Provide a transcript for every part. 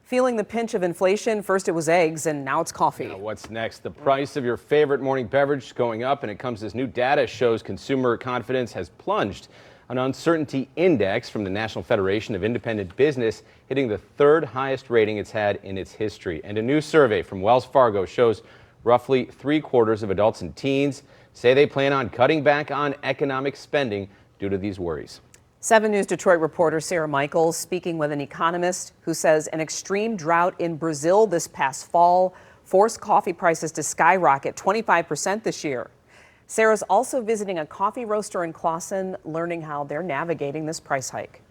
Feeling the pinch of inflation, first it was eggs and now it's coffee. Now what's next? The price of your favorite morning beverage is going up, and it comes as new data shows consumer confidence has plunged. An uncertainty index from the National Federation of Independent Business hitting the third highest rating it's had in its history. And a new survey from Wells Fargo shows roughly 3/4 of adults and teens say they plan on cutting back on economic spending due to these worries. 7 News Detroit reporter Sarah Michaels speaking with an economist who says an extreme drought in Brazil this past fall forced coffee prices to skyrocket 25% this year. Sarah's also visiting a coffee roaster in Clawson, learning how they're navigating this price hike.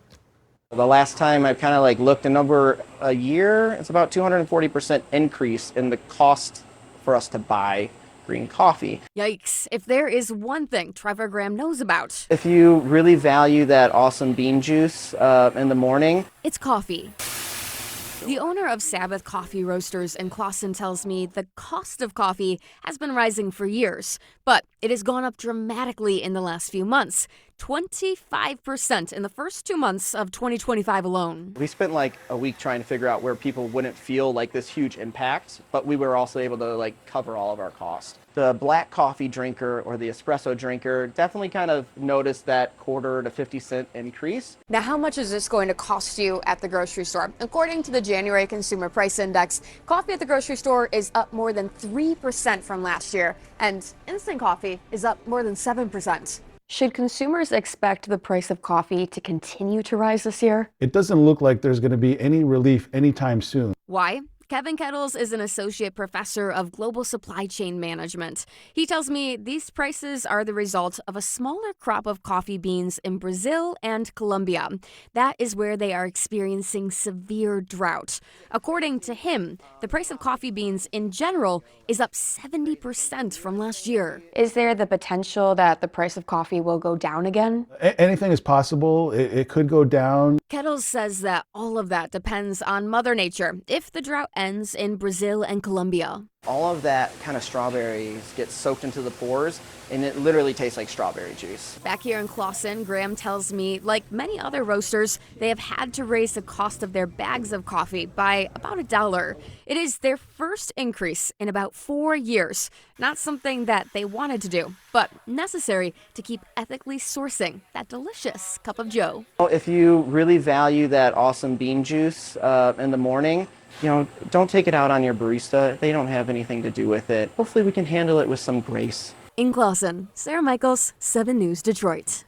The last time I've kind of looked in over a year, it's about 240% increase in the cost for us to buy green coffee. Yikes. If there is one thing Trevor Graham knows about, If you really value that awesome bean juice in the morning, it's coffee. The owner of Sabbath Coffee Roasters in Clawson tells me the cost of coffee has been rising for years, but it has gone up dramatically in the last few months. 25% in the first 2 months of 2025 alone. we spent a week trying to figure out where people wouldn't feel this huge impact, but we were also able to cover all of our costs. The black coffee drinker or the espresso drinker definitely kind of noticed that quarter to 50-cent increase. Now, how much is this going to cost you at the grocery store? According to the January Consumer Price Index, coffee at the grocery store is up more than 3% from last year, and instant coffee is up more than 7%. Should consumers expect the price of coffee to continue to rise this year? It doesn't look like there's going to be any relief anytime soon. Why? Kevin Kettles is an associate professor of global supply chain management. He tells me these prices are the result of a smaller crop of coffee beans in Brazil and Colombia. That is where they are experiencing severe drought. According to him, the price of coffee beans in general is up 70% from last year. Is there the potential that the price of coffee will go down again? Anything is possible. It could go down. Kettles says that all of that depends on Mother Nature. If the drought ends in Brazil and Colombia, All of that kind of strawberries gets soaked into the pores, and it literally tastes like strawberry juice. back here in Clawson, Graham tells me, like many other roasters, they have had to raise the cost of their bags of coffee by about $1. It is their first increase in about 4 years. Not something that they wanted to do, but necessary to keep ethically sourcing that delicious cup of joe. If you really value that awesome bean juice in the morning, don't take it out on your barista. They don't have anything to do with it. Hopefully we can handle it with some grace. In Clawson, Sarah Michaels, 7 News Detroit.